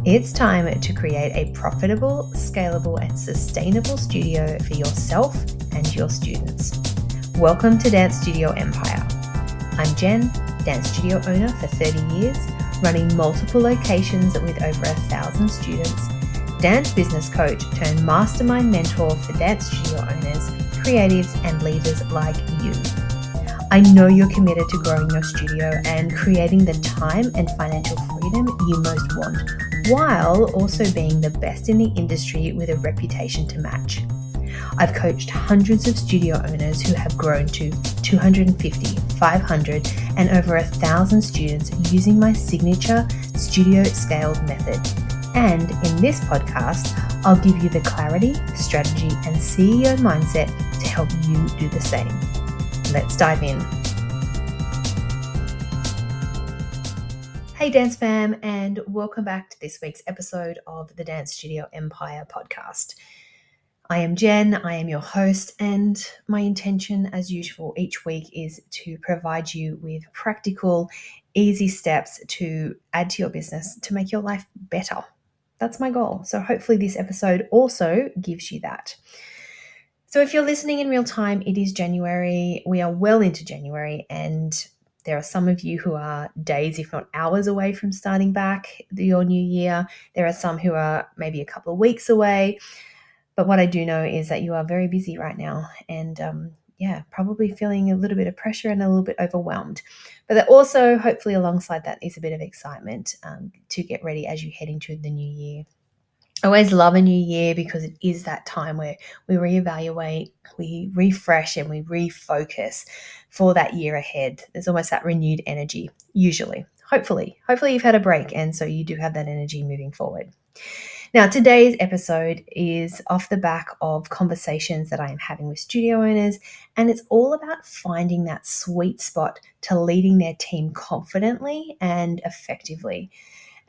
It's time to create a profitable, scalable, and sustainable studio for yourself and your students. Welcome to Dance Studio Empire. I'm Jen, dance studio owner for 30 years, running multiple locations with over 1,000 students, dance business coach turned mastermind mentor for dance studio owners, creatives, and leaders like you. I know you're committed to growing your studio and creating the time and financial freedom you most want, while also being the best in the industry with a reputation to match. I've coached hundreds of studio owners who have grown to 250, 500, and over 1,000 students using my signature studio scaled method. And in this podcast, I'll give you the clarity, strategy, and CEO mindset to help you do the same. Let's dive in. Hey Dance Fam, and welcome back to this week's episode of the Dance Studio Empire podcast. I am Jen, I am your host, and my intention as usual each week is to provide you with practical, easy steps to add to your business to make your life better. That's my goal. So hopefully this episode also gives you that. So if you're listening in real time, it is January. We are well into January, and there are some of you who are days, if not hours away from starting back your new year. There are some who are maybe a couple of weeks away. But what I do know is that you are very busy right now and probably feeling a little bit of pressure and a little bit overwhelmed. But that also, hopefully alongside that, is a bit of excitement to get ready as you head into the new year. I always love a new year because it is that time where we reevaluate, we refresh, and we refocus for that year ahead. There's almost that renewed energy, usually. Hopefully you've had a break, and so you do have that energy moving forward. Now, today's episode is off the back of conversations that I am having with studio owners, and it's all about finding that sweet spot to leading their team confidently and effectively,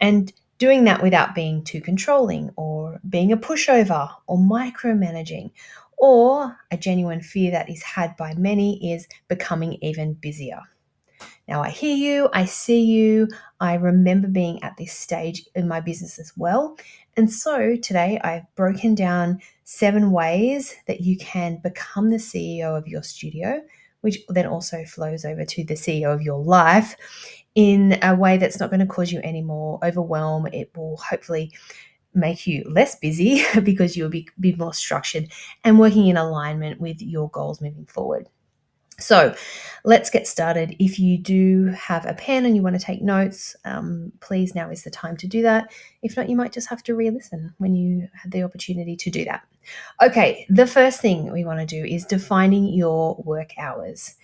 and doing that without being too controlling or being a pushover or micromanaging, or a genuine fear that is had by many is becoming even busier. Now, I hear you, I see you, I remember being at this stage in my business as well. And so today I've broken down 7 ways that you can become the CEO of your studio, which then also flows over to the CEO of your life in a way that's not going to cause you any more overwhelm. It will hopefully make you less busy because you'll be more structured and working in alignment with your goals moving forward. So let's get started. If you do have a pen and you want to take notes, please, now is the time to do that. If not, you might just have to re-listen when you have the opportunity to do that. Okay, the first thing we want to do is defining your work hours.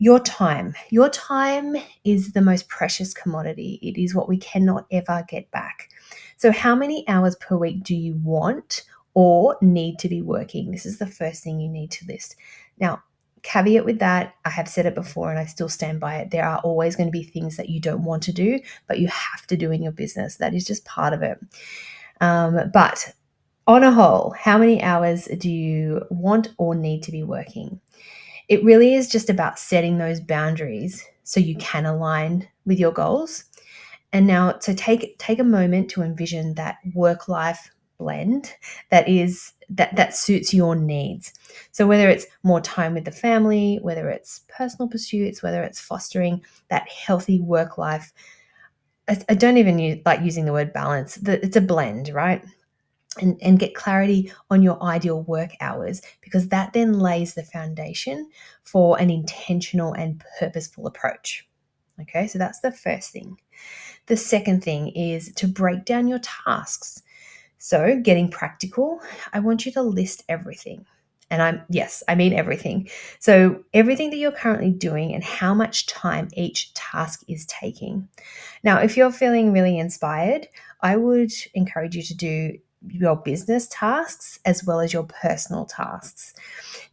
Your time. Your time is the most precious commodity. It is what we cannot ever get back. So how many hours per week do you want or need to be working? This is the first thing you need to list. Now, caveat with that, I have said it before and I still stand by it. There are always going to be things that you don't want to do, but you have to do in your business. That is just part of it. But on a whole, how many hours do you want or need to be working? It really is just about setting those boundaries so you can align with your goals. And now to take a moment to envision that work-life blend that suits your needs. So whether it's more time with the family, whether it's personal pursuits, whether it's fostering that healthy work life, I don't even like using the word balance. It's a blend, right? And get clarity on your ideal work hours, because that then lays the foundation for an intentional and purposeful approach. Okay, so that's the first thing. The second thing is to break down your tasks. So getting practical, I want you to list everything. And I mean everything. So everything that you're currently doing and how much time each task is taking. Now, if you're feeling really inspired, I would encourage you to do your business tasks as well as your personal tasks.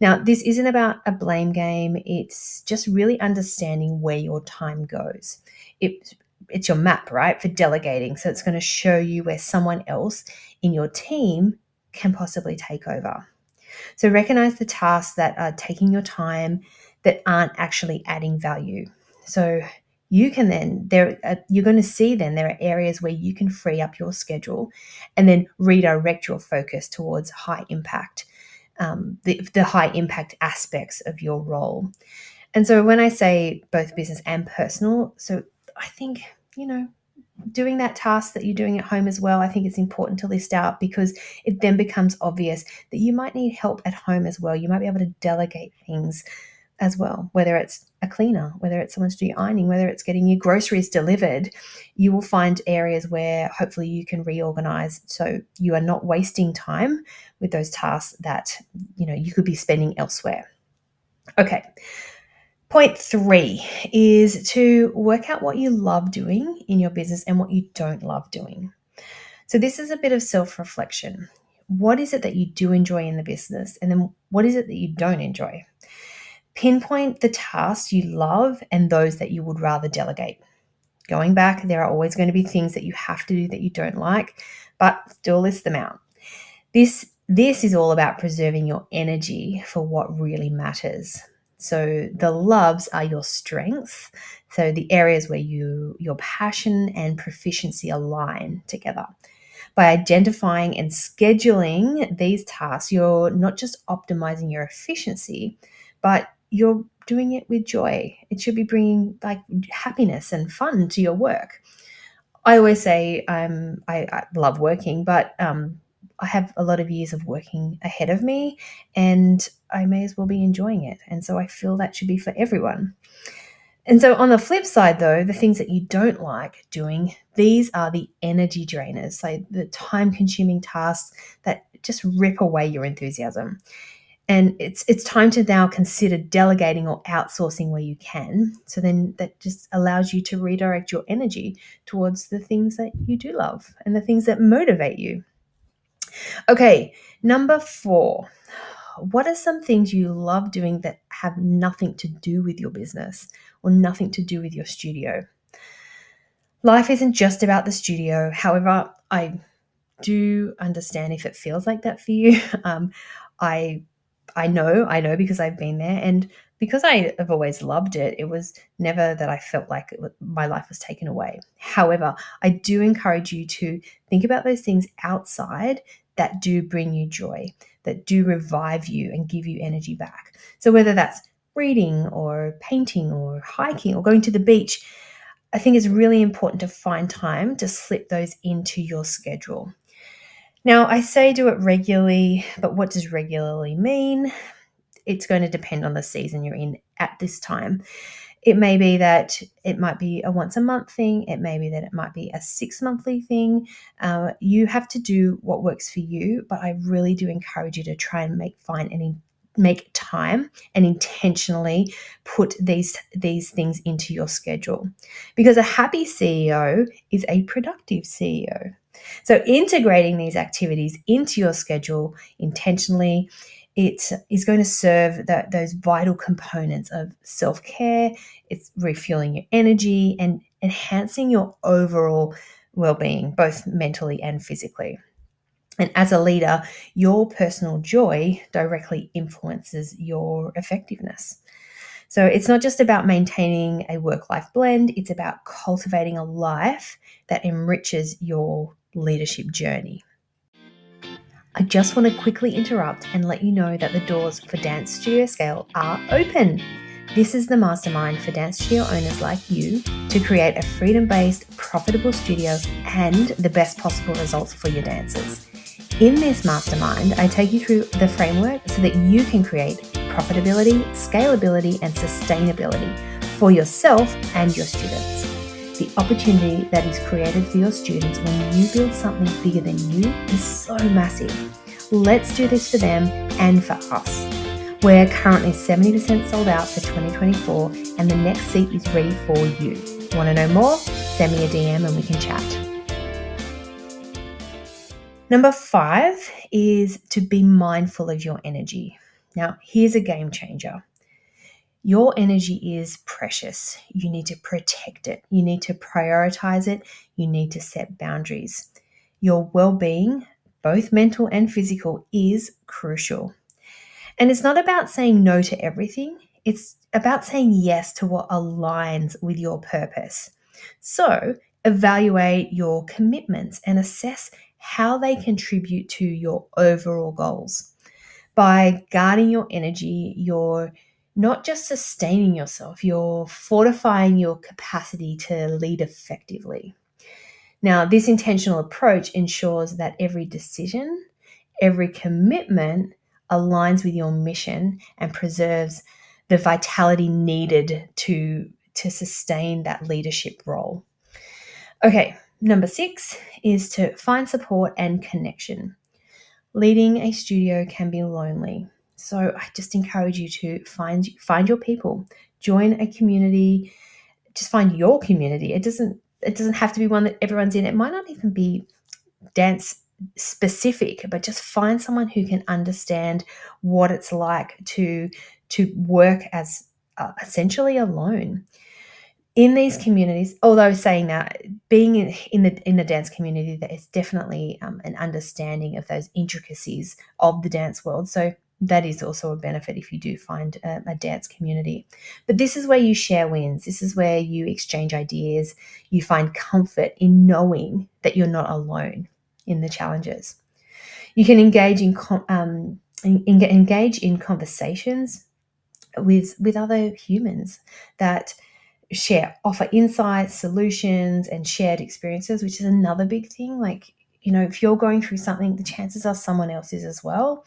Now, this isn't about a blame game. It's just really understanding where your time goes. It's your map, right, for delegating. So it's going to show you where someone else in your team can possibly take over. So recognize the tasks that are taking your time that aren't actually adding value. So you can then you're going to see then there are areas where you can free up your schedule and then redirect your focus towards high impact, the high impact aspects of your role. And so when I say both business and personal, so I think, doing that task that you're doing at home as well, I think it's important to list out, because it then becomes obvious that you might need help at home as well. You might be able to delegate things as well, whether it's a cleaner, whether it's someone to do your ironing, whether it's getting your groceries delivered. You will find areas where hopefully you can reorganize so you are not wasting time with those tasks that you could be spending elsewhere. Okay. Point 3 is to work out what you love doing in your business and what you don't love doing. So this is a bit of self-reflection. What is it that you do enjoy in the business? And then what is it that you don't enjoy? Pinpoint the tasks you love and those that you would rather delegate. Going back, there are always going to be things that you have to do that you don't like, but still list them out. This is all about preserving your energy for what really matters. So the loves are your strengths. So the areas where your passion and proficiency align together. By identifying and scheduling these tasks, you're not just optimizing your efficiency, but you're doing it with joy. It should be bringing like happiness and fun to your work. I always say I love working, but I have a lot of years of working ahead of me, and I may as well be enjoying it. And so I feel that should be for everyone. And so on the flip side, though, the things that you don't like doing, these are the energy drainers, so the time-consuming tasks that just rip away your enthusiasm. And it's time to now consider delegating or outsourcing where you can. So then that just allows you to redirect your energy towards the things that you do love and the things that motivate you. Okay, number 4. What are some things you love doing that have nothing to do with your business or nothing to do with your studio? Life isn't just about the studio. However, I do understand if it feels like that for you. I I know because I've been there, and because I have always loved it, it was never that I felt like my life was taken away. However, I do encourage you to think about those things outside that do bring you joy, that do revive you and give you energy back. So whether that's reading or painting or hiking or going to the beach, I think it's really important to find time to slip those into your schedule. Now, I say do it regularly, but what does regularly mean? It's going to depend on the season you're in at this time. It may be that it might be a once a month thing. It may be that it might be a 6-monthly thing. You have to do what works for you, but I really do encourage you to try and make time and intentionally put these things into your schedule, because a happy CEO is a productive CEO. So integrating these activities into your schedule intentionally, it is going to serve those vital components of self-care. It's refueling your energy and enhancing your overall well-being, both mentally and physically. And as a leader, your personal joy directly influences your effectiveness. So it's not just about maintaining a work-life blend, it's about cultivating a life that enriches your leadership journey. I just want to quickly interrupt and let you know that the doors for Dance Studio Scale are open. This is the mastermind for dance studio owners like you to create a freedom-based, profitable studio and the best possible results for your dancers. In this mastermind, I take you through the framework so that you can create profitability, scalability, and sustainability for yourself and your students. The opportunity that is created for your students when you build something bigger than you is so massive. Let's do this for them and for us. We're currently 70% sold out for 2024, and the next seat is ready for you. Want to know more? Send me a DM and we can chat. Number 5 is to be mindful of your energy. Now, here's a game changer. Your energy is precious. You need to protect it. You need to prioritize it. You need to set boundaries. Your well-being, both mental and physical, is crucial. And it's not about saying no to everything. It's about saying yes to what aligns with your purpose. So, evaluate your commitments and assess how they contribute to your overall goals. By guarding your energy, you're not just sustaining yourself, you're fortifying your capacity to lead effectively. Now, this intentional approach ensures that every decision, every commitment aligns with your mission and preserves the vitality needed to sustain that leadership role. Okay, number 6 is to find support and connection. Leading a studio can be lonely. So I just encourage you to find your people, join a community, just find your community. It doesn't have to be one that everyone's in. It might not even be dance specific, but just find someone who can understand what it's like to work as essentially alone in these communities. Although saying that, being in the dance community, there is definitely an understanding of those intricacies of the dance world. So that is also a benefit if you do find a dance community. But this is where you share wins. This is where you exchange ideas. You find comfort in knowing that you're not alone in the challenges. You can engage in conversations with other humans that offer insights, solutions, and shared experiences, which is another big thing. Like, if you're going through something, the chances are someone else is as well.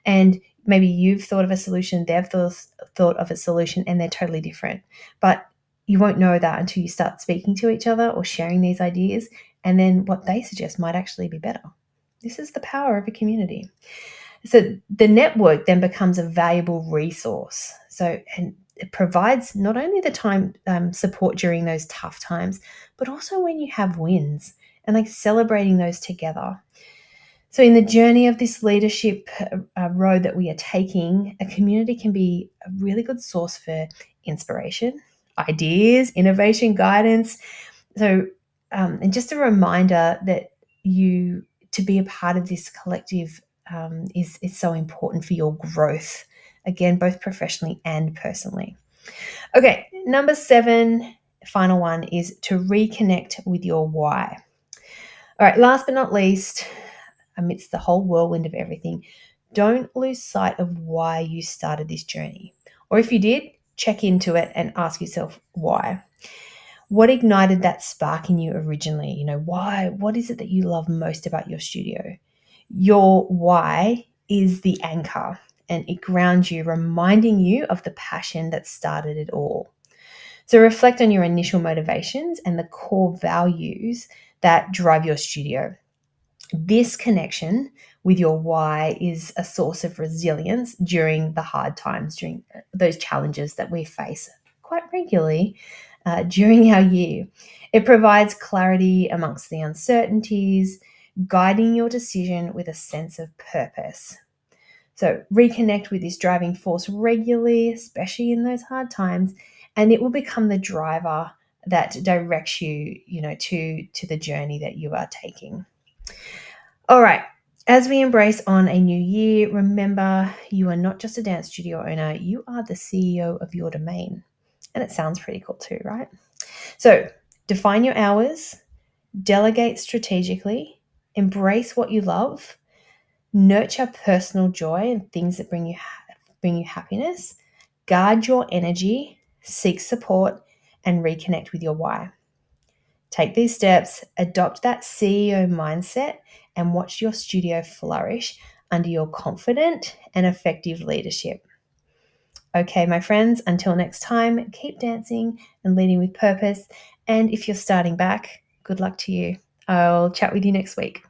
And maybe you've thought of a solution, they've thought of a solution, and they're totally different. But you won't know that until you start speaking to each other or sharing these ideas, and then what they suggest might actually be better. This is the power of a community. So the network then becomes a valuable resource. And it provides not only the time support during those tough times, but also when you have wins and like celebrating those together. So in the journey of this leadership road that we are taking, a community can be a really good source for inspiration, ideas, innovation, guidance. So, and just a reminder that to be a part of this collective is so important for your growth, again, both professionally and personally. Okay, number 7, final one, is to reconnect with your why. All right, last but not least, amidst the whole whirlwind of everything, don't lose sight of why you started this journey. Or if you did, check into it and ask yourself why. What ignited that spark in you originally? Why? What is it that you love most about your studio? Your why is the anchor, and it grounds you, reminding you of the passion that started it all. So reflect on your initial motivations and the core values that drive your studio. This connection with your why is a source of resilience during the hard times, during those challenges that we face quite regularly during our year. It provides clarity amongst the uncertainties, guiding your decision with a sense of purpose. So reconnect with this driving force regularly, especially in those hard times, and it will become the driver that directs you, to the journey that you are taking. All right. As we embrace on a new year, remember you are not just a dance studio owner, you are the CEO of your domain. And it sounds pretty cool too, right? So define your hours, delegate strategically, embrace what you love, nurture personal joy and things that bring you happiness, guard your energy, seek support, and reconnect with your why. Take these steps, adopt that CEO mindset, and watch your studio flourish under your confident and effective leadership. Okay, my friends, until next time, keep dancing and leading with purpose. And if you're starting back, good luck to you. I'll chat with you next week.